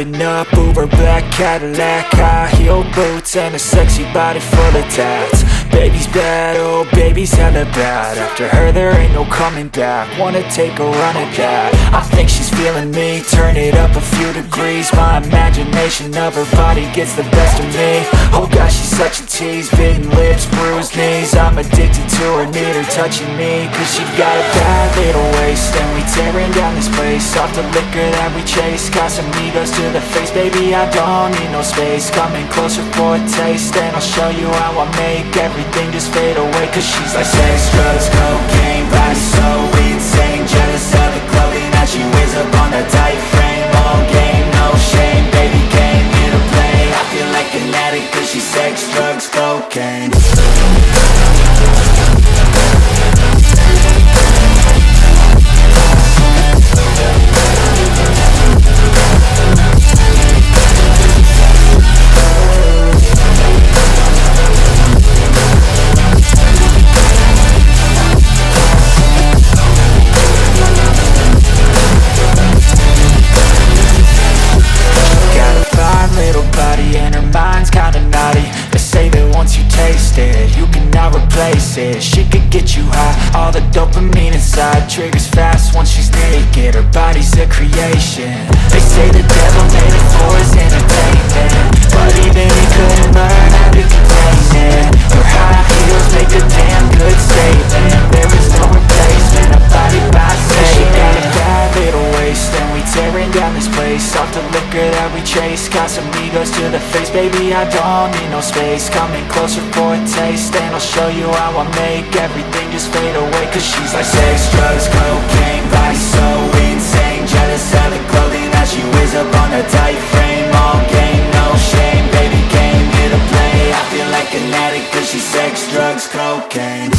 driving up Uber black Cadillac, high heel boots and a sexy body full of tats. Baby's bad, oh baby's hella bad. After her there ain't no coming back. Wanna take a run at that. I think she's feeling me, turn it up a few degrees. My imagination of her body gets the best of me. Oh gosh, she's such a tease, bitten lips, bruised knees. I'm addicted to her, need her touching me. Cause she got a bad little waist, and we tearing down this place. Off the liquor that we chase, got some egos to the face. Baby, I don't need no space, coming closer for a taste. And I'll show you how I make everything just fade away. Cause she's like sex, drugs, cocaine, body so insane. Jealous of the clothing that she wears up on that tight frame. All game, no shame, baby came here to play. I feel like an addict cause she's sex, drugs, cocaine. She could get you high, all the dopamine inside triggers fast once she's naked. Her body's a creation. They say the devil made it for his entertainment, but even he couldn't learn how to contain it. Her high heels make a damn good statement. There is no replacement, a body by Satan. She got a bad little waist, and we tearing down this place. Off the liquor that we chase, got some egos to the face. Baby, I don't need no space, coming closer for a taste. And I'll show you how I make everything just fade away. Cause she's like sex, drugs, cocaine, body so insane. Jealous of the clothing that she wears up on her tight frame. All game, no shame, baby came here to play. I feel like an addict cause she's sex, drugs, cocaine.